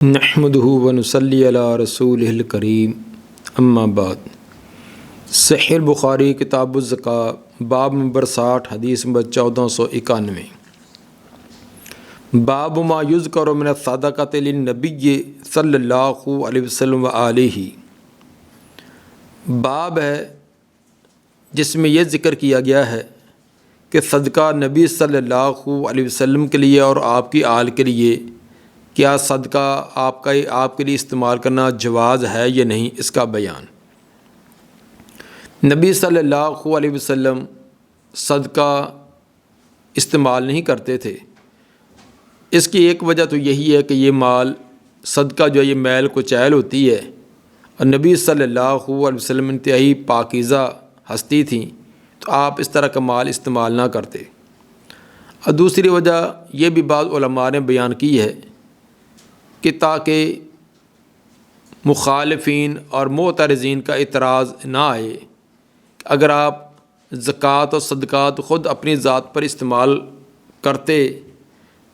نحمدہ ونصلی علی رسولہ الکریم اما بعد۔ صحیح البخاری کتاب الزکوٰۃ باب نمبر 60 حدیث نمبر 1491۔ باب ما یذکر من الصدقۃ للنبی صلی اللہ علیہ وسلم وآلہ، باب ہے جس میں یہ ذکر کیا گیا ہے کہ صدقہ نبی صلی اللہ علیہ وسلم کے لیے اور آپ کی آل کے لیے کیا صدقہ آپ کے لیے استعمال کرنا جواز ہے یا نہیں، اس کا بیان۔ نبی صلی اللہ علیہ وسلم صدقہ استعمال نہیں کرتے تھے۔ اس کی ایک وجہ تو یہی ہے کہ یہ مال صدقہ جو ہے یہ میل کچیل ہوتی ہے، اور نبی صلی اللہ علیہ وسلم انتہائی پاکیزہ ہستی تھیں، تو آپ اس طرح کا مال استعمال نہ کرتے۔ اور دوسری وجہ یہ بھی بعض علماء نے بیان کی ہے کہ تاکہ مخالفین اور معترضین کا اعتراض نہ آئے، اگر آپ زکوٰۃ اور صدقات خود اپنی ذات پر استعمال کرتے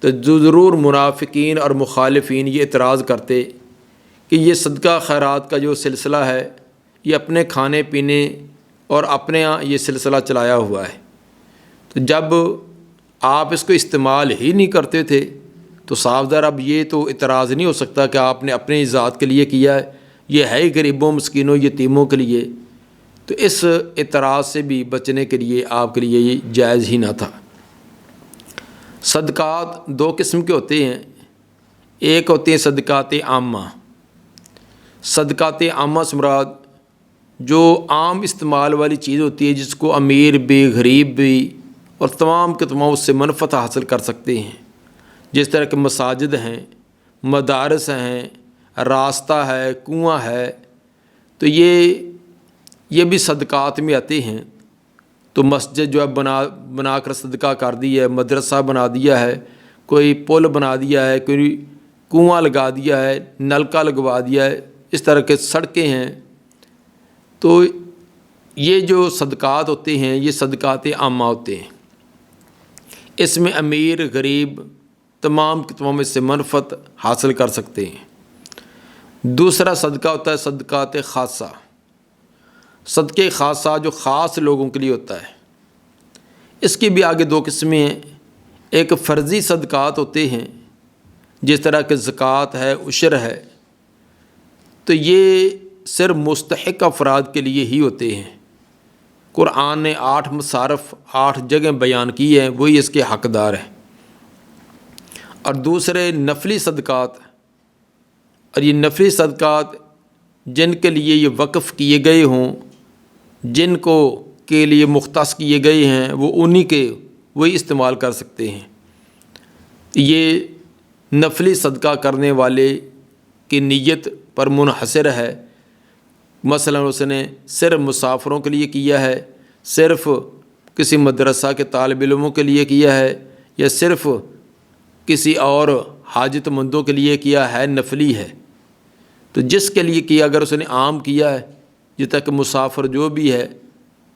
تو ضرور منافقین اور مخالفین یہ اعتراض کرتے کہ یہ صدقہ خیرات کا جو سلسلہ ہے یہ اپنے کھانے پینے اور اپنے یہاں یہ سلسلہ چلایا ہوا ہے، تو جب آپ اس کو استعمال ہی نہیں کرتے تھے تو صاف ظاہر اب یہ تو اعتراض نہیں ہو سکتا کہ آپ نے اپنی ذات کے لیے کیا ہے، یہ ہے ہی غریبوں مسکینوں یتیموں کے لیے، تو اس اعتراض سے بھی بچنے کے لیے آپ کے لیے یہ جائز ہی نہ تھا۔ صدقات دو قسم کے ہوتے ہیں، ایک ہوتے ہیں صدقات عامہ۔ صدقات عامہ سے مراد جو عام استعمال والی چیز ہوتی ہے، جس کو امیر بھی غریب بھی اور تمام کے تمام اس سے منفعت حاصل کر سکتے ہیں، جس طرح کہ مساجد ہیں، مدارس ہیں، راستہ ہے، کنواں ہے، تو یہ بھی صدقات میں آتے ہیں۔ تو مسجد جو ہے بنا کر صدقہ کر دی ہے، مدرسہ بنا دیا ہے، کوئی پل بنا دیا ہے، کوئی کنواں لگا دیا ہے، نلکا لگوا دیا ہے، اس طرح کے سڑکیں ہیں، تو یہ جو صدقات ہوتے ہیں یہ صدقات عامہ ہوتے ہیں۔ اس میں امیر غریب تمام کے تمام اس سے منفعت حاصل کر سکتے ہیں۔ دوسرا صدقہ ہوتا ہے صدقات خاصہ۔ صدقے خاصہ جو خاص لوگوں کے لیے ہوتا ہے، اس کی بھی آگے دو قسمیں ہیں۔ ایک فرضی صدقات ہوتے ہیں، جس طرح کہ زکوٰۃ ہے، عشر ہے، تو یہ صرف مستحق افراد کے لیے ہی ہوتے ہیں۔ قرآن نے 8 مصارف 8 جگہ بیان کی ہیں، وہی اس کے حقدار ہیں۔ اور دوسرے نفلی صدقات، اور یہ نفلی صدقات جن کے لیے یہ وقف کیے گئے ہوں، جن کو کے لیے مختص کیے گئے ہیں، وہ انہی کے وہی استعمال کر سکتے ہیں۔ یہ نفلی صدقہ کرنے والے کی نیت پر منحصر ہے۔ مثلا اس نے صرف مسافروں کے لیے کیا ہے، صرف کسی مدرسہ کے طالب علموں کے لیے کیا ہے، یا صرف کسی اور حاجت مندوں کے لیے کیا ہے، نفلی ہے۔ تو جس کے لیے کیا، اگر اس نے عام کیا ہے، جب تک مسافر جو بھی ہے،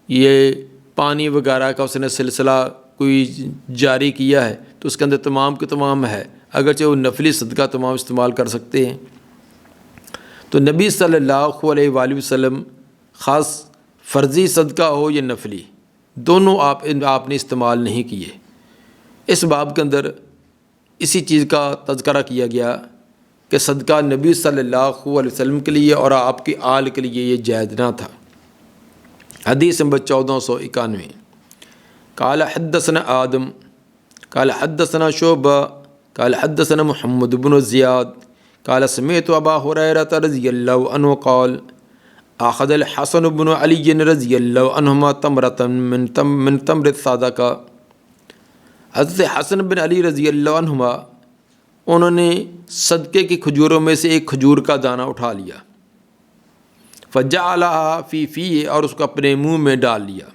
یہ پانی وغیرہ کا اس نے سلسلہ کوئی جاری کیا ہے، تو اس کے اندر تمام کے تمام ہے، اگرچہ وہ نفلی صدقہ تمام استعمال کر سکتے ہیں۔ تو نبی صلی اللہ علیہ وآلہ وسلم خاص فرضی صدقہ ہو یا نفلی، دونوں آپ نے استعمال نہیں کیے۔ اس باب کے اندر اسی چیز کا تذکرہ کیا گیا کہ صدقہ نبی صلی اللہ علیہ وسلم کے لیے اور آپ کی آل کے لیے یہ جائز نہ تھا۔ حدیث نمبر 1491۔ قال حدثنا آدم قال حدثنا شعبہ قال حدثنا محمد بن زیاد قال سمعت ابا ہریرہ رضی اللہ عنہ قال اخذ الحسن بن علی رضی اللہ عنہما تمرۃ من تمر الصدقہ۔ حضرت حسن بن علی رضی اللہ عنہما انہوں نے صدقے کی کھجوروں میں سے ایک کھجور کا دانہ اٹھا لیا، فجعلها فی فیہ، اور اس کو اپنے منہ میں ڈال لیا۔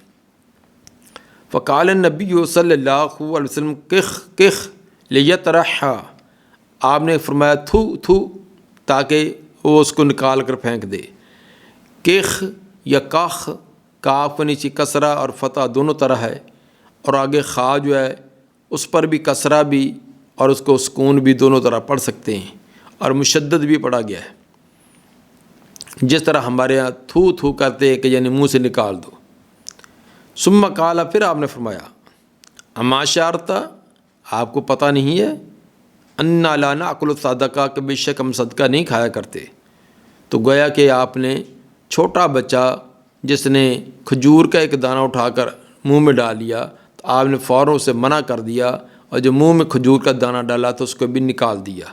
فقال النبی صلی اللہ علیہ وسلم کخ کخ لیطرحھا، آپ نے فرمایا تھو تھو، تاکہ وہ اس کو نکال کر پھینک دے۔ کخ یا کخ، کاف نیچے کسرہ اور فتح دونوں طرح ہے، اور آگے خا جو ہے اس پر بھی کسرہ بھی اور اس کو سکون بھی دونوں طرح پڑھ سکتے ہیں، اور مشدد بھی پڑھا گیا ہے، جس طرح ہمارے یہاں تھو تھو کرتے ہیں کہ یعنی منہ سے نکال دو۔ ثم قال، پھر آپ نے فرمایا، اما شعرتا، آپ کو پتہ نہیں ہے، انا لا ناکل الصدقہ، کہ بے شک ہم صدقہ نہیں کھایا کرتے۔ تو گویا کہ آپ نے چھوٹا بچہ جس نے کھجور کا ایک دانہ اٹھا کر منہ میں ڈال لیا تو آپ نے فوراً اسے منع کر دیا، اور جو منہ میں کھجور کا دانہ ڈالا تو اس کو بھی نکال دیا۔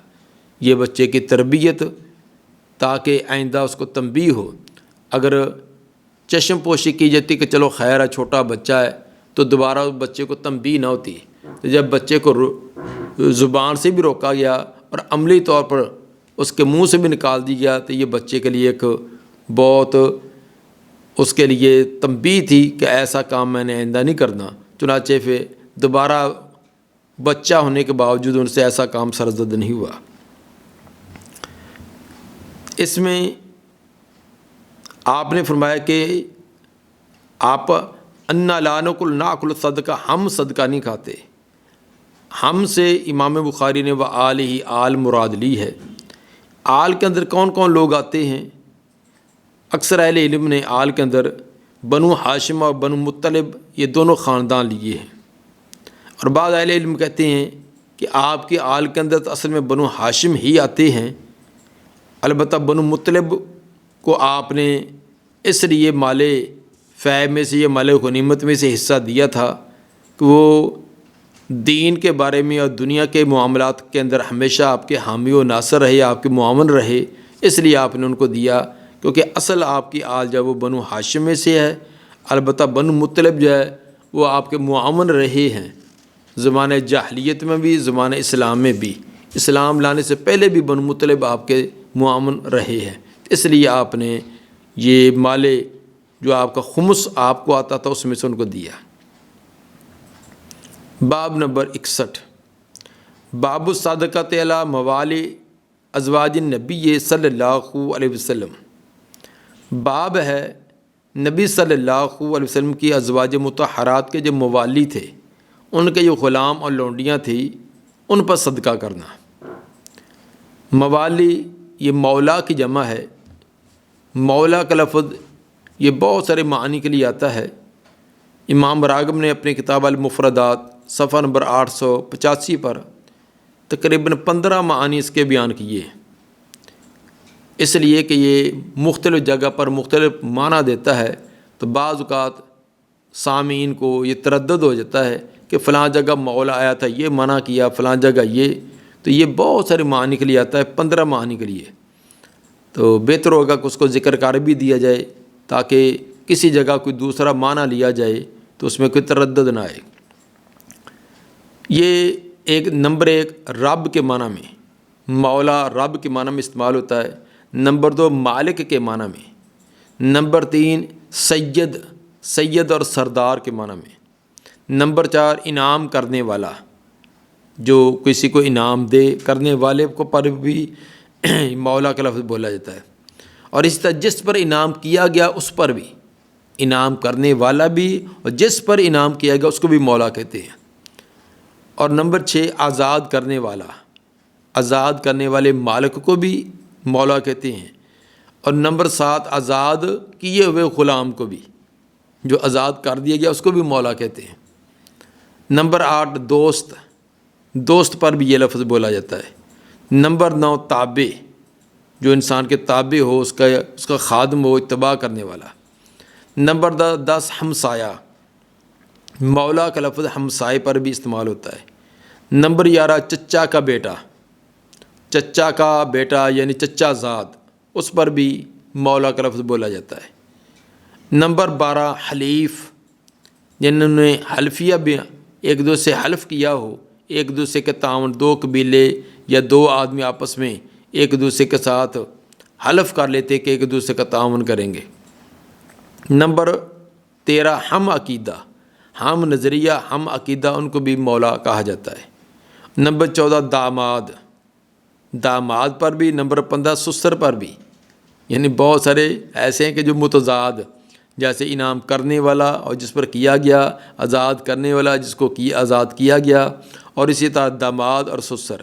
یہ بچے کی تربیت، تاکہ آئندہ اس کو تنبیہ ہو۔ اگر چشم پوشی کی جاتی کہ چلو خیر ہے چھوٹا بچہ ہے، تو دوبارہ اس بچے کو تنبیہ نہ ہوتی۔ تو جب بچے کو زبان سے بھی روکا گیا اور عملی طور پر اس کے منہ سے بھی نکال دی گیا، تو یہ بچے کے لیے ایک بہت اس کے لیے تنبیہ تھی کہ ایسا کام میں نے آئندہ نہیں کرنا۔ چنانچہ پھر دوبارہ بچہ ہونے کے باوجود ان سے ایسا کام سرزد نہیں ہوا۔ اس میں آپ نے فرمایا کہ آپ انا لا ناکل الصدقہ، ہم صدقہ نہیں کھاتے۔ ہم سے امام بخاری نے وآلہ، آل مراد لی ہے۔ آل کے اندر کون کون لوگ آتے ہیں؟ اکثر اہل علم نے آل کے اندر بنو ہاشم اور بنو مطلب یہ دونوں خاندان لیے ہیں، اور بعض اہل علم کہتے ہیں کہ آپ کے آل کے اندر تو اصل میں بنو ہاشم ہی آتے ہیں، البتہ بنو مطلب کو آپ نے اس لیے مال فیع میں سے، یہ مال غنیمت میں سے حصہ دیا تھا کہ وہ دین کے بارے میں اور دنیا کے معاملات کے اندر ہمیشہ آپ کے حامی و ناصر رہے، آپ کے معاون رہے، اس لیے آپ نے ان کو دیا، کیونکہ اصل آپ کی آل جو ہے وہ بنو ہاشم میں سے ہے۔ البتہ بنو مطلب جو ہے وہ آپ کے معاون رہے ہیں، زمانہ جاہلیت میں بھی، زمانہ اسلام میں بھی۔ اسلام لانے سے پہلے بھی بنو مطلب آپ کے معاون رہے ہیں، اس لیے آپ نے یہ مال جو آپ کا خمس آپ کو آتا تھا اس میں سے ان کو دیا۔ باب نمبر 61، باب الصدقۃ علی موالی ازواج النبی صلی اللہ علیہ وسلم۔ باب ہے نبی صلی اللہ علیہ وسلم کی ازواج مطہرات کے جو موالی تھے، ان کے جو غلام اور لونڈیاں تھیں، ان پر صدقہ کرنا۔ موالی یہ مولا کی جمع ہے۔ مولا کا لفظ یہ بہت سارے معنی کے لیے آتا ہے۔ امام راغب نے اپنی کتاب المفردات صفحہ نمبر 885 پر تقریباً 15 معنی اس کے بیان کیے ہیں، اس لیے کہ یہ مختلف جگہ پر مختلف معنی دیتا ہے، تو بعض اوقات سامعین کو یہ تردد ہو جاتا ہے کہ فلاں جگہ مولا آیا تھا یہ منع کیا، فلاں جگہ یہ، تو یہ بہت سارے معنی کے لیے آتا ہے، 15 معنی کے لیے۔ تو بہتر ہوگا کہ اس کو ذکر کر بھی دیا جائے تاکہ کسی جگہ کوئی دوسرا معنی لیا جائے تو اس میں کوئی تردد نہ آئے۔ یہ ایک نمبر 1 رب کے معنی میں، مولا رب کے معنی میں استعمال ہوتا ہے۔ نمبر 2 مالک کے معنی میں۔ نمبر 3 سید اور سردار کے معنی میں۔ نمبر 4 انعام کرنے والا، جو کسی کو انعام دے، کرنے والے کو پر بھی مولا کا لفظ بولا جاتا ہے، اور اسی طرح جس پر انعام کیا گیا اس پر بھی، انعام کرنے والا بھی اور جس پر انعام کیا گیا اس کو بھی مولا کہتے ہیں۔ اور نمبر 6 آزاد کرنے والا، آزاد کرنے والے مالک کو بھی مولا کہتے ہیں۔ اور نمبر 7 آزاد کیے ہوئے غلام کو بھی، جو آزاد کر دیا گیا اس کو بھی مولا کہتے ہیں۔ نمبر 8 دوست پر بھی یہ لفظ بولا جاتا ہے۔ نمبر 9 تابع، جو انسان کے تابع ہو، اس کا خادم ہو، اتباع کرنے والا۔ نمبر 10 ہمسایہ، مولا کا لفظ ہمسائے پر بھی استعمال ہوتا ہے۔ نمبر 11 چچا کا بیٹا، چچا کا بیٹا یعنی چچا زاد، اس پر بھی مولا کا لفظ بولا جاتا ہے۔ نمبر 12 حلیف، جنہوں نے حلفیہ بھی ایک دوسرے سے حلف کیا ہو، ایک دوسرے کے تعاون، 2 قبیلے یا 2 آدمی آپس میں ایک دوسرے کے ساتھ حلف کر لیتے کہ ایک دوسرے کا تعاون کریں گے۔ نمبر 13 ہم عقیدہ، ہم نظریہ، ہم عقیدہ، ان کو بھی مولا کہا جاتا ہے۔ نمبر 14 داماد پر بھی۔ نمبر 15 سسر پر بھی، یعنی بہت سارے ایسے ہیں کہ جو متضاد، جیسے انعام کرنے والا اور جس پر کیا گیا، آزاد کرنے والا جس کو آزاد کیا گیا، اور اسی طرح داماد اور سسر۔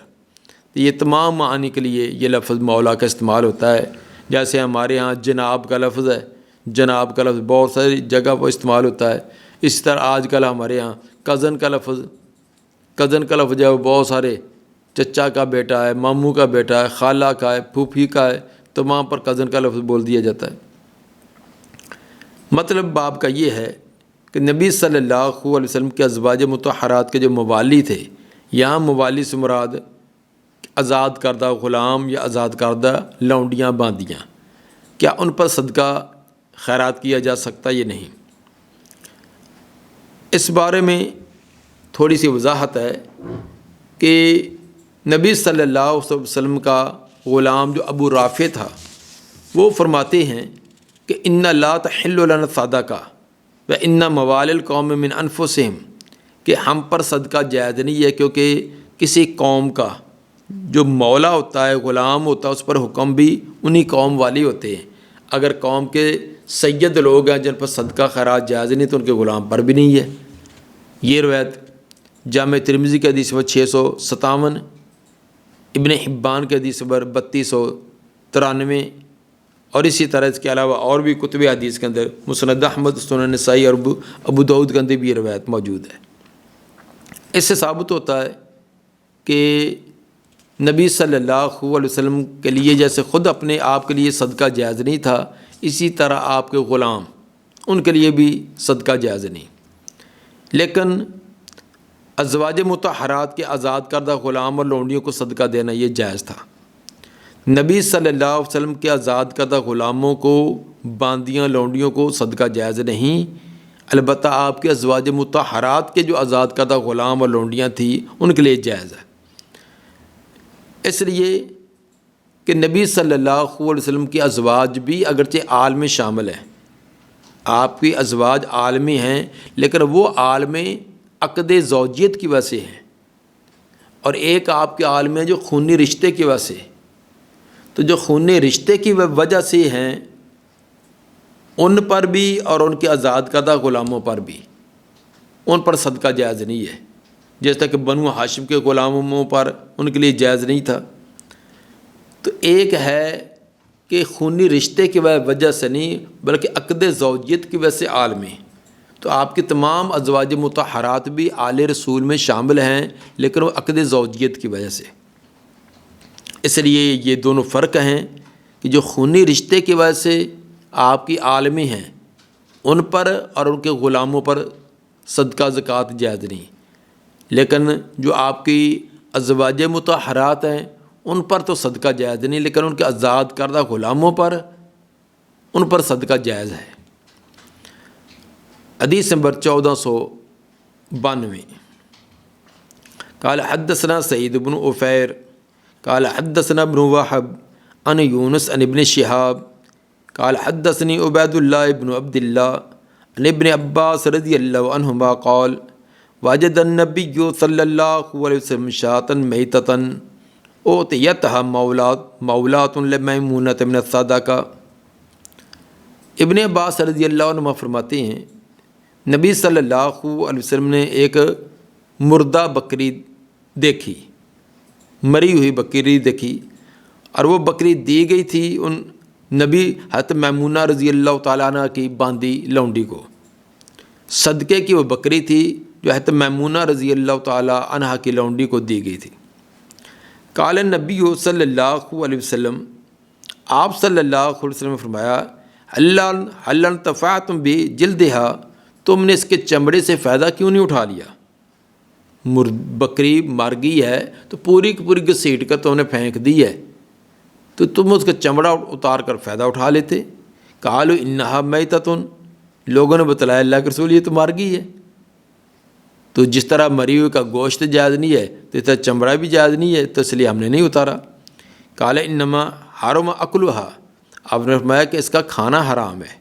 تو یہ تمام معانی کے لیے یہ لفظ مولا کا استعمال ہوتا ہے۔ جیسے ہمارے ہاں جناب کا لفظ ہے، جناب کا لفظ بہت ساری جگہ پر استعمال ہوتا ہے۔ اس طرح آج کل ہمارے ہاں کزن کا لفظ جو ہے وہ بہت سارے، چچا کا بیٹا ہے، ماموں کا بیٹا ہے، خالہ کا ہے، پھوپھی کا ہے، تمام پر کزن کا لفظ بول دیا جاتا ہے۔ مطلب باب کا یہ ہے کہ نبی صلی اللہ علیہ وسلم کے ازواج مطہرات کے جو موالی تھے، یہاں موالی سے مراد آزاد کردہ غلام یا آزاد کردہ لونڈیاں باندیاں، کیا ان پر صدقہ خیرات کیا جا سکتا یہ نہیں؟ اس بارے میں تھوڑی سی وضاحت ہے کہ نبی صلی اللہ علیہ وسلم کا غلام جو ابو رافع تھا، وہ فرماتے ہیں کہ ان لا تحل لنا صدقہ و ان موال القوم من انفسہم، کہ ہم پر صدقہ جائز نہیں ہے، کیونکہ کسی قوم کا جو مولا ہوتا ہے، غلام ہوتا ہے، اس پر حکم بھی انہی قوم والی ہوتے ہیں۔ اگر قوم کے سید لوگ ہیں جن پر صدقہ خیرات جائز نہیں، تو ان کے غلام پر بھی نہیں ہے۔ یہ روایت جامع ترمذی کے حدیث نمبر 657، ابن حبان کے حدیث نمبر 3293، اور اسی طرح اس کے علاوہ اور بھی کتب حدیث کے اندر مسند احمد، سنن نسائی اور ابو داؤد کے اندر بھی یہ روایت موجود ہے۔ اس سے ثابت ہوتا ہے کہ نبی صلی اللہ علیہ وسلم کے لیے جیسے خود اپنے آپ کے لیے صدقہ جائز نہیں تھا، اسی طرح آپ کے غلام، ان کے لیے بھی صدقہ جائز نہیں۔ لیکن ازواج مطہرات کے آزاد کردہ غلام اور لونڈیوں کو صدقہ دینا یہ جائز تھا۔ نبی صلی اللہ علیہ وسلم کے آزاد کردہ غلاموں کو، باندیاں لونڈیوں کو صدقہ جائز نہیں، البتہ آپ کے ازواج مطہرات کے جو آزاد کردہ غلام اور لونڈیاں تھیں ان کے لیے جائز ہے۔ اس لیے کہ نبی صلی اللہ علیہ وسلم کی ازواج بھی اگرچہ عالم شامل ہیں، آپ کی ازواج عالمی ہیں، لیکن وہ عالم عقد زوجیت کی وجہ سے ہیں، اور ایک آپ کے عالم ہیں جو خونی رشتے کی وجہ سے۔ تو جو خونی رشتے کی وجہ سے ہیں ان پر بھی اور ان کے آزاد کردہ غلاموں پر بھی، ان پر صدقہ جائز نہیں ہے۔ جیسا کہ بنو ہاشم کے غلاموں پر ان کے لیے جائز نہیں تھا۔ تو ایک ہے کہ خونی رشتے کی وجہ سے نہیں، بلکہ عقد زوجیت کی وجہ سے عالمی۔ تو آپ کی تمام ازواج مطہرات بھی آل رسول میں شامل ہیں، لیکن وہ عقد زوجیت کی وجہ سے۔ اس لیے یہ دونوں فرق ہیں کہ جو خونی رشتے کی وجہ سے آپ کی عالمی ہیں ان پر اور ان کے غلاموں پر صدقہ زکوٰۃ جائز نہیں، لیکن جو آپ کی ازواج مطہرات ہیں ان پر تو صدقہ جائز نہیں، لیکن ان کے آزاد کردہ غلاموں پر، ان پر صدقہ جائز ہے۔ حدیث نمبر 1492، قال حدثنا سعید بن عفیر قال حدثنا ابن وهب عن یونس عن ابن شہاب قال حدثني عبید اللہ بن عبد اللہ عن ابن عباس رضی اللہ عنہما قال وجد النبی صلی اللہ علیہ وسلم شاة میتة اعطیتها مولات لمیمونۃ من الصدقہ۔ ابن عباس رضی اللہ عنہ فرماتے ہیں نبی صلی اللہ علیہ وسلم نے ایک مردہ بکری دیکھی، مری ہوئی بکری دیکھی، اور وہ بکری دی گئی تھی ان نبی حضرت میمونہ رضی اللہ تعالیٰ عنہ کی باندی لونڈی کو۔ صدقے کی وہ بکری تھی جو حضرت میمونہ رضی اللہ تعالیٰ عنہ کی لونڈی کو دی گئی تھی۔ قال نبی صلی اللہ علیہ وسلم، آپ صلی اللہ علیہ وسلم نے فرمایا هل انتفعتم بجلدها، تم نے اس کے چمڑے سے فائدہ کیوں نہیں اٹھا لیا؟ بکری مر گئی ہے تو پوری کی پوری گھسیٹ کر تم نے پھینک دی ہے، تو تم اس کا چمڑا اتار کر فائدہ اٹھا لیتے۔ قالوا انہا میتۃ، لوگوں نے بتلایا اللہ کے رسول یہ تو مر گئی ہے، تو جس طرح مری ہوئی کا گوشت جائز نہیں ہے تو اس طرح چمڑا بھی جائز نہیں ہے، تو اس لیے ہم نے نہیں اتارا۔ قال انما حرم اکلھا، آپ نے فرمایا کہ اس کا کھانا حرام ہے،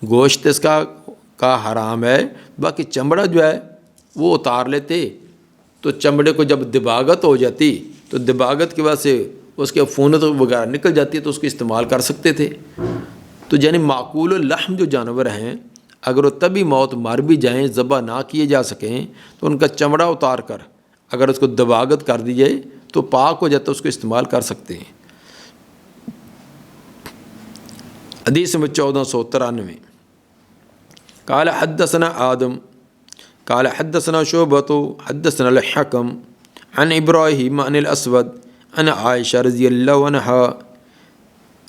گوشت اس کا حرام ہے، باقی چمڑا جو ہے وہ اتار لیتے، تو چمڑے کو جب دباغت ہو جاتی تو دباغت کی وجہ سے اس کے عفونت وغیرہ نکل جاتی ہے تو اس کو استعمال کر سکتے تھے۔ تو یعنی معقول اللحم جو جانور ہیں اگر وہ طبی موت مر بھی جائیں، ذبح نہ کیے جا سکیں، تو ان کا چمڑا اتار کر اگر اس کو دباغت کر دی جائے تو پاک ہو جاتا ہے، اس کو استعمال کر سکتے ہیں۔ حدیث میں 1493 قال حدثنا آدم قال حدثنا شعبۃ حدثنا الحکم عن ابراہیم عن الاسود عن عائشہ رضی اللہ عنہا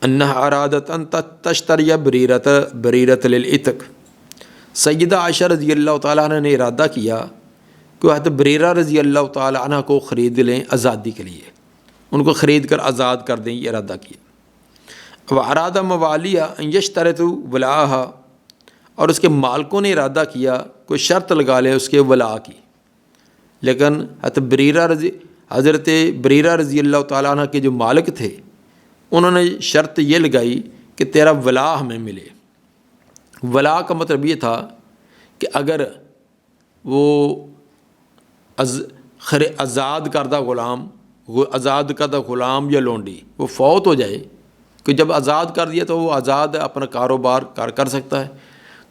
انہا ارادت ان تشتری بریرۃ للعتق۔ سیدہ عائشہ رضی اللہ تعالیٰ عنہ نے ارادہ کیا کہ حضرت بریرہ رضی اللہ تعالیٰ عنہ کو خرید لیں آزادی کے لیے، ان کو خرید کر آزاد کر دیں، یہ ارادہ کیا۔ واراد موالیہ ان یشترطوا ولاءھا، اور اس کے مالکوں نے ارادہ کیا کوئی شرط لگا لے اس کے ولا کی، لیکن حضرت بریرہ رضی اللہ تعالیٰ عنہ کے جو مالک تھے انہوں نے شرط یہ لگائی کہ تیرا ولا ہمیں ملے۔ ولا کا مطلب یہ تھا کہ اگر وہ آزاد کردہ غلام یا لونڈی وہ فوت ہو جائے، کہ جب آزاد کر دیا تو وہ آزاد اپنا کاروبار کر سکتا ہے،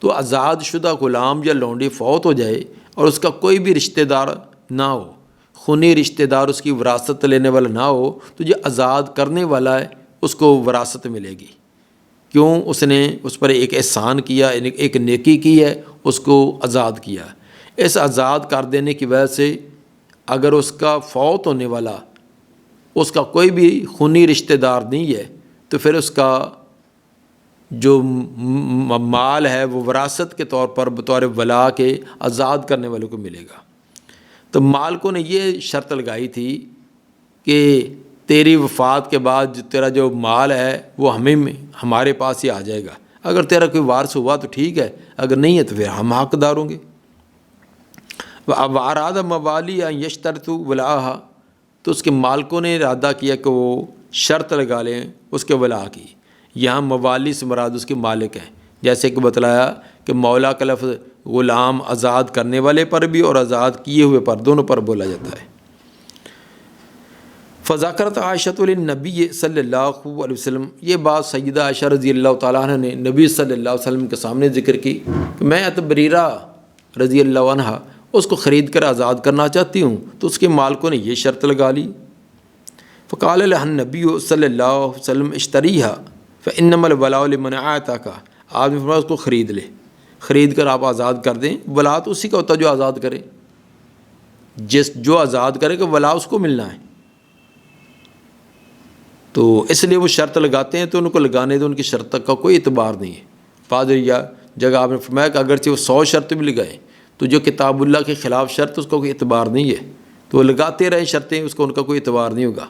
تو آزاد شدہ غلام یا لونڈی فوت ہو جائے اور اس کا کوئی بھی رشتہ دار نہ ہو، خونی رشتہ دار اس کی وراثت لینے والا نہ ہو، تو جو آزاد کرنے والا ہے اس کو وراثت ملے گی۔ کیوں؟ اس نے اس پر ایک احسان کیا، ایک نیکی کی ہے، اس کو آزاد کیا۔ اس آزاد کر دینے کی وجہ سے اگر اس کا فوت ہونے والا اس کا کوئی بھی خونی رشتہ دار نہیں ہے تو پھر اس کا جو مال ہے وہ وراثت کے طور پر بطور ولا کے آزاد کرنے والوں کو ملے گا۔ تو مالکوں نے یہ شرط لگائی تھی کہ تیری وفات کے بعد تیرا جو مال ہے وہ ہمارے پاس ہی آ جائے گا، اگر تیرا کوئی وارث ہوا تو ٹھیک ہے، اگر نہیں ہے تو پھر ہم حقدار ہوں گے۔ واراد موالی یشترطوا ولاءھا، تو اس کے مالکوں نے ارادہ کیا کہ وہ شرط لگا لیں اس کے ولا کی۔ یہاں موالی سے مراد اس کے مالک ہیں، جیسے کہ بتلایا کہ مولا کا لفظ غلام آزاد کرنے والے پر بھی اور آزاد کیے ہوئے پر دونوں پر بولا جاتا ہے۔ فذکرت عائشہ للنبی صلی اللہ علیہ وسلم، یہ بات سیدہ عائشہ رضی اللہ تعالیٰ عنہ نے نبی صلی اللہ علیہ وسلم کے سامنے ذکر کی کہ میں بریرہ رضی اللہ عنہ اس کو خرید کر آزاد کرنا چاہتی ہوں، تو اس کے مالکوں نے یہ شرط لگا لی۔ فقال لها النبی صلی اللہ علیہ وسلم اشتریھا فانما الولاء لمن اعتق، آپ نے فرمایا اس کو خرید لے، خرید کر آپ آزاد کر دیں، ولا تو اسی کا ہوتا ہے جو آزاد کرے، جو آزاد کرے کہ ولا اس کو ملنا ہے۔ تو اس لیے وہ شرط لگاتے ہیں تو ان کو لگانے دو، ان کی شرط کا کوئی اعتبار نہیں ہے۔ بعض جگہ آپ نے فرمایا کہ اگرچہ وہ 100 شرط بھی لگائیں تو جو کتاب اللہ کے خلاف شرط اس کا کوئی اعتبار نہیں ہے، تو وہ لگاتے رہیں شرطیں، اس کو ان کا کوئی اعتبار نہیں ہوگا۔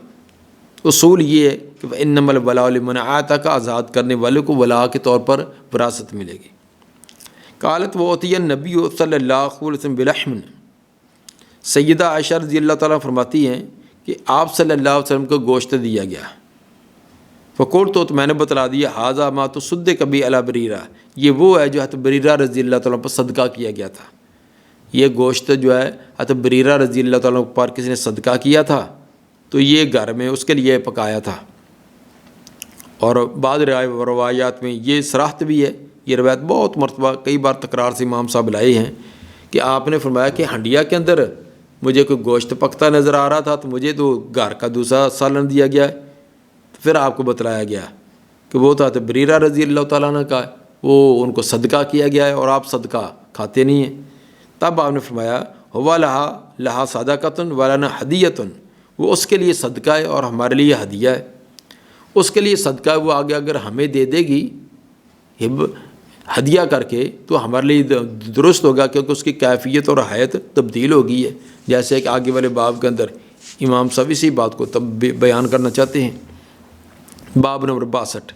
اصول یہ ہے کہ انما الولاء لمن اعتق، آزاد کرنے والے کو ولا کے طور پر وراثت ملے گی۔ قالت وأوتي النبی صلی اللہ علیہ وسلم بلحم، سیدہ عائشہ رضی اللہ تعالیٰ فرماتی ہیں کہ آپ صلی اللہ علیہ وسلم کو گوشت دیا گیا۔ فقول تو میں نے بتلا دیا ھذا ما تصدق به علی بریرہ، یہ وہ ہے جو حضرت بریرہ رضی اللہ تعالیٰ پر صدقہ کیا گیا تھا۔ یہ گوشت جو ہے حضرت بریرہ رضی اللہ تعالیٰ پر کسی نے صدقہ کیا تھا تو یہ گھر میں اس کے لیے پکایا تھا۔ اور بعض روایات میں یہ صراحت بھی ہے، یہ روایت بہت مرتبہ کئی بار تکرار سے امام صاحب لائے ہیں کہ آپ نے فرمایا کہ ہنڈیا کے اندر مجھے کوئی گوشت پکتا نظر آ رہا تھا تو مجھے تو گھر کا دوسرا سالن دیا گیا ہے۔ پھر آپ کو بتلایا گیا کہ وہ تو بریرہ رضی اللہ تعالیٰ عنہ کا ہے، وہ ان کو صدقہ کیا گیا ہے اور آپ صدقہ کھاتے نہیں ہیں۔ تب آپ نے فرمایا ہوا لہا صدقۃ ولنا ہدیۃ، وہ اس کے لیے صدقہ ہے اور ہمارے لیے ہدیہ ہے۔ اس کے لیے صدقہ ہے، وہ آگے اگر ہمیں دے دے گی ہدیہ کر کے تو ہمارے لیے درست ہوگا، کیونکہ اس کی کیفیت اور حیت تبدیل ہو گئی ہے، جیسے کہ آگے والے باب کے اندر امام صاحب اسی بات کو بیان کرنا چاہتے ہیں۔ باب نمبر 62،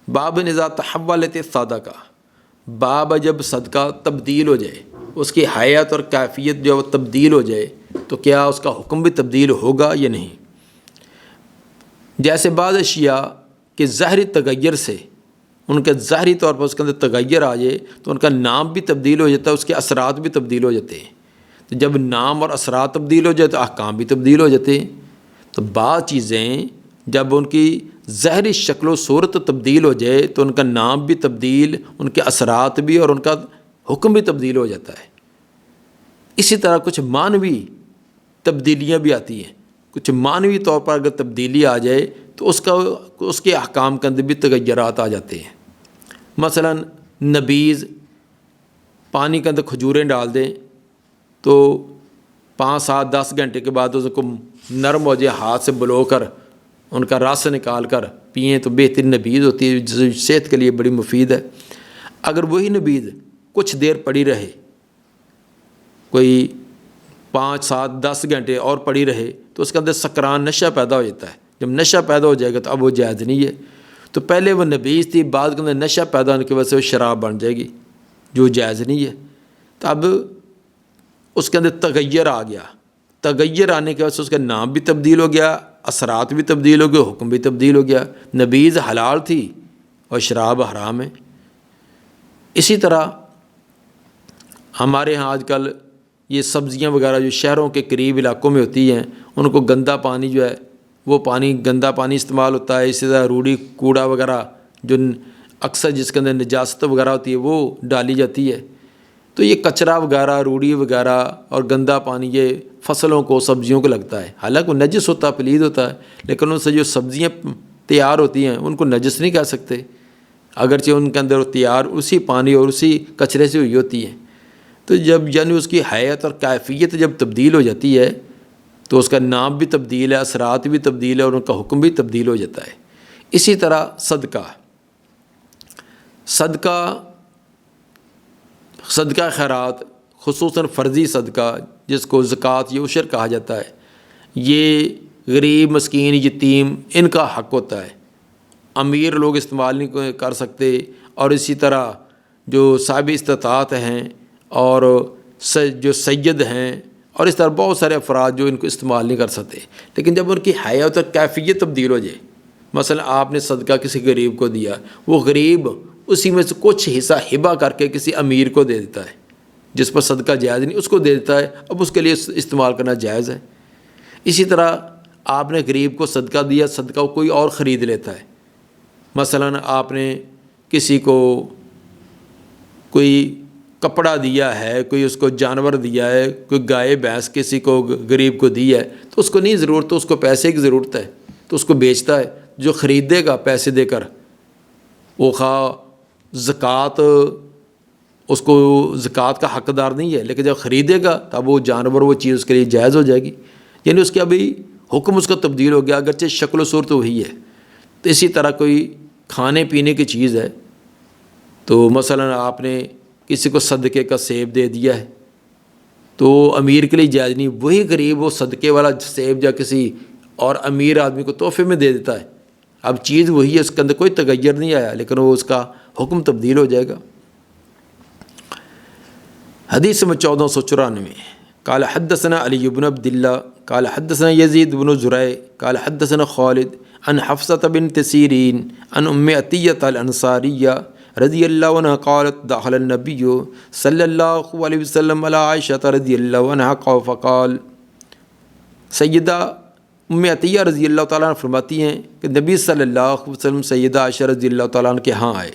باب اذا تحولت الصدقہ، باب جب صدقہ تبدیل ہو جائے، اس کی حیت اور کیفیت جو تبدیل ہو جائے تو کیا اس کا حکم بھی تبدیل ہوگا یا نہیں۔ جیسے بعض اشیاء کے ظاہری تغیر سے ان کے ظاہری طور پر اس کے اندر تغیر آ جائے تو ان کا نام بھی تبدیل ہو جاتا ہے، اس کے اثرات بھی تبدیل ہو جاتے ہیں۔ تو جب نام اور اثرات تبدیل ہو جائے تو احکام بھی تبدیل ہو جاتے ہیں۔ تو بعض چیزیں جب ان کی ظاہری شکل و صورت تبدیل ہو جائے تو ان کا نام بھی تبدیل، ان کے اثرات بھی اور ان کا حکم بھی تبدیل ہو جاتا ہے۔ اسی طرح کچھ معنوی تبدیلیاں بھی آتی ہیں، کچھ معنوی طور پر اگر تبدیلی آ جائے تو اس کے احکام کے اندر بھی تغیرات آ جاتے ہیں۔ مثلا نبیذ، پانی کے اندر کھجوریں ڈال دیں تو 5 7 10 گھنٹے کے بعد اس کو نرم ہو جائے، ہاتھ سے بلو کر ان کا رس نکال کر پئیں تو بہترین نبیذ ہوتی ہے، جو صحت کے لیے بڑی مفید ہے۔ اگر وہی نبیذ کچھ دیر پڑی رہے، کوئی 5 7 10 گھنٹے اور پڑی رہے تو اس کے اندر سکران، نشہ پیدا ہو جاتا ہے۔ جب نشہ پیدا ہو جائے گا تو اب وہ جائز نہیں ہے۔ تو پہلے وہ نبیذ تھی، بعد کے اندر نشہ پیدا ہونے کی وجہ سے وہ شراب بن جائے گی، جو جائز نہیں ہے۔ تو اب اس کے اندر تغیر آ گیا، تغیر آنے کی وجہ سے اس کا نام بھی تبدیل ہو گیا، اثرات بھی تبدیل ہو گئے، حکم بھی تبدیل ہو گیا۔ نبیذ حلال تھی اور شراب حرام ہے۔ اسی طرح ہمارے ہاں آج کل یہ سبزیاں وغیرہ جو شہروں کے قریب علاقوں میں ہوتی ہیں، ان کو گندا پانی جو ہے وہ گندا پانی استعمال ہوتا ہے۔ اسی طرح روڑی کوڑا وغیرہ جو اکثر جس کے اندر نجاست وغیرہ ہوتی ہے وہ ڈالی جاتی ہے۔ تو یہ کچرا وغیرہ، روڑی وغیرہ اور گندا پانی یہ فصلوں کو، سبزیوں کو لگتا ہے۔ حالانکہ وہ نجس ہوتا ہے، پلید ہوتا ہے، لیکن ان سے جو سبزیاں تیار ہوتی ہیں ان کو نجس نہیں کہہ سکتے، اگرچہ ان کے اندر تیار اسی پانی اور اسی کچرے سے ہوئی ہوتی ہیں۔ تو جب یعنی اس کی حیت اور کیفیت جب تبدیل ہو جاتی ہے تو اس کا نام بھی تبدیل ہے، اثرات بھی تبدیل ہے اور ان کا حکم بھی تبدیل ہو جاتا ہے۔ اسی طرح صدقہ خیرات، خصوصاً فرضی صدقہ جس کو زکوٰۃ یا عشر کہا جاتا ہے، یہ غریب، مسکین، یتیم ان کا حق ہوتا ہے۔ امیر لوگ استعمال نہیں کر سکتے، اور اسی طرح جو صاحب استطاعت ہیں اور جو سید ہیں اور اس طرح بہت سارے افراد جو ان کو استعمال نہیں کر سکتے۔ لیکن جب ان کی حیات اور کیفیت تبدیل ہو جائے، مثلا آپ نے صدقہ کسی غریب کو دیا، وہ غریب اسی میں سے کچھ حصہ ہبہ کر کے کسی امیر کو دے دیتا ہے جس پر صدقہ جائز نہیں، اس کو دے دیتا ہے، اب اس کے لیے استعمال کرنا جائز ہے۔ اسی طرح آپ نے غریب کو صدقہ دیا، صدقہ کوئی اور خرید لیتا ہے۔ مثلا آپ نے کسی کو کوئی کپڑا دیا ہے، کوئی اس کو جانور دیا ہے، کوئی گائے بھینس کسی کو غریب کو دی ہے، تو اس کو نہیں ضرورت، تو اس کو پیسے کی ضرورت ہے تو اس کو بیچتا ہے۔ جو خریدے گا پیسے دے کر، وہ خواہ زکوٰۃ، اس کو زکوٰۃ کا حقدار نہیں ہے، لیکن جب خریدے گا تب وہ جانور، وہ چیز اس کے لیے جائز ہو جائے گی، یعنی اس کے ابھی حکم اس کا تبدیل ہو گیا، اگرچہ شکل و صورت وہی ہے۔ تو اسی طرح کوئی کھانے پینے کی چیز ہے، تو مثلا آپ نے کسی کو صدقے کا سیب دے دیا ہے تو امیر کے لیے جائز نہیں، وہی غریب وہ صدقے والا سیب یا کسی اور امیر آدمی کو تحفے میں دے دیتا ہے۔ اب چیز وہی ہے، اس کے اندر کوئی تغیر نہیں آیا، لیکن وہ اس کا حکم تبدیل ہو جائے گا۔ حدیث میں 1494 قال حدثنا علی بن عبد اللہ قال حدثنا یزید بن زرع قال حدثنا خالد عن حفصة بنت سیرین عن ام عطیہ الانصاریہ رضی اللہ عنہ قالت دخل النبی صلی اللہ علیہ وسلم علی عائشہ رضی اللہ عنہ فقال، سیدہ ام عطیہ رضی اللہ تعالیٰ عنہ فرماتی ہیں کہ نبی صلی اللہ علیہ وسلم سیدہ عائشہ رضی اللہ تعالیٰ عنہ کے ہاں آئے۔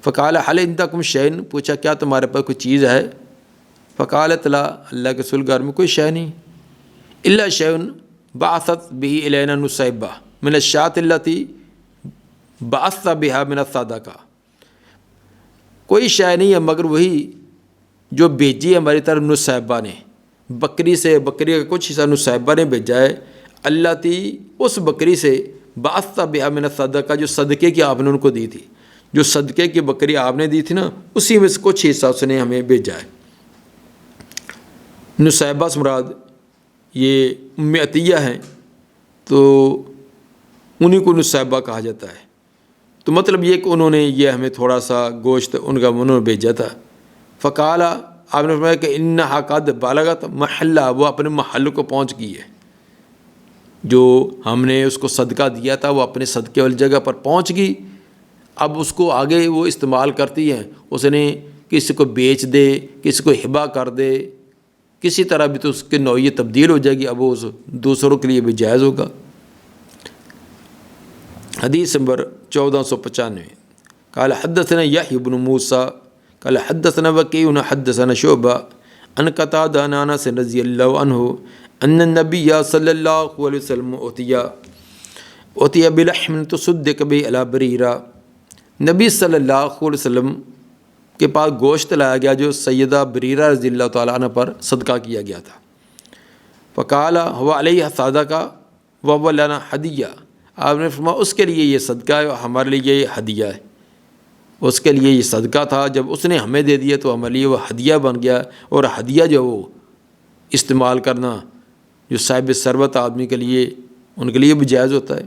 فقال هل عندکم شیء، پوچھا کیا تمہارے پاس کوئی چیز ہے؟ فقالت لا، اللہ کے رسول گھر میں کوئی شے نہیں، الا شیء بعثت به الینا نصیبہ من الشاة التي بعثت بها من الصدقہ، کوئی شے نہیں ہے مگر وہی جو بھیجی ہے ہماری طرف نصیبہ نے، بکری سے، بکری کا کچھ حصہ نصیبہ نے بھیجا ہے، اللہ تی اس بکری سے، بعثت بها من الصدقہ جو صدقے کی آپ نے ان کو دی تھی، جو صدقے کی بکری آپ نے دی تھی نا، اسی میں سے کچھ حصہ اس نے ہمیں بھیجا ہے۔ نصیبہ سے مراد یہ ام عطیہ ہیں، تو انہیں کو نصیبہ کہا جاتا ہے۔ تو مطلب یہ کہ انہوں نے یہ ہمیں تھوڑا سا گوشت ان کا انہوں نے بھیجا تھا۔ فقال، آپ نے فرمایا کہ انہا قد بالغت محلہ، وہ اپنے محل کو پہنچ گئی ہے، جو ہم نے اس کو صدقہ دیا تھا وہ اپنے صدقے والی جگہ پر پہنچ گئی، اب اس کو آگے وہ استعمال کرتی ہیں، اس نے کسی کو بیچ دے، کسی کو ہبہ کر دے، کسی طرح بھی تو اس کی نوعیت تبدیل ہو جائے گی، اب وہ دوسروں کے لیے بھی جائز ہوگا۔ حدیث نمبر 1495 قال حدثنا یحیی بن موسیٰ قال حدثنا وکیع حدثنا شعبہ عن قتادہ عن انس رضی اللہ عنہ ان النبی صلی اللہ علیہ وسلم اوتیا بلحم تصدق به علی بریرہ، نبی صلی اللہ علیہ وسلم کے پاس گوشت لایا گیا جو سیدہ بریرہ رضی اللہ تعالیٰ عنہ پر صدقہ کیا گیا تھا۔ فقال هو علیہ صدقہ وهو لنا ہدیہ، آپ نے فرمایا اس کے لیے یہ صدقہ ہے اور ہمارے لیے یہ ہدیہ ہے۔ اس کے لیے یہ صدقہ تھا، جب اس نے ہمیں دے دیا تو ہمارے لیے وہ ہدیہ بن گیا، اور ہدیہ جو وہ استعمال کرنا جو صاحب ثروت آدمی کے لیے ان کے لیے بھی جائز ہوتا ہے۔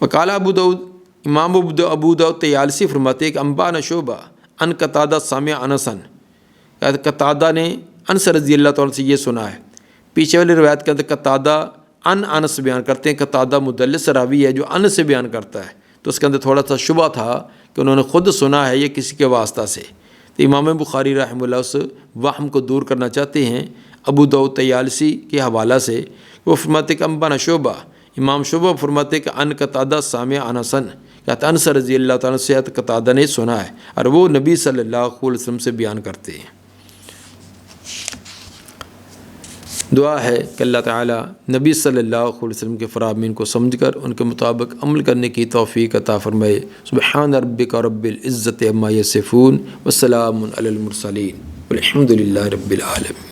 وقال ابو داؤد، امام ابو داؤد طیالسی فرماتے ہیں کہ انبانا شعبہ ان قتادہ سامع انسن، قتادہ نے انس رضی اللہ تعالیٰ سے یہ سنا ہے۔ پیچھے والی روایت کے اندر قتادہ انس بیان کرتے ہیں، قتادہ مدلس راوی ہے جو انس سے بیان کرتا ہے، تو اس کے اندر تھوڑا سا شبہ تھا کہ انہوں نے خود سنا ہے یہ کسی کے واسطہ سے، تو امام بخاری رحمہ اللہ اس وہم کو دور کرنا چاہتے ہیں ابو داؤد طیالسی کے حوالہ سے۔ وہ فرماتے کہ انبانا شعبہ، امام شعبہ فرماتے کہ ان قتادہ سامع انسن، کہتے انس رضی اللہ تعالیٰ سے قتادہ نے سنا ہے، اور وہ نبی صلی اللہ علیہ وسلم سے بیان کرتے ہیں۔ دعا ہے کہ اللہ تعالیٰ نبی صلی اللہ علیہ وسلم کے فرامین کو سمجھ کر ان کے مطابق عمل کرنے کی توفیق عطا فرمائے۔ سبحان ربک رب العزت عما یصفون وسلام علی المرسلین والحمد للہ رب العالمین۔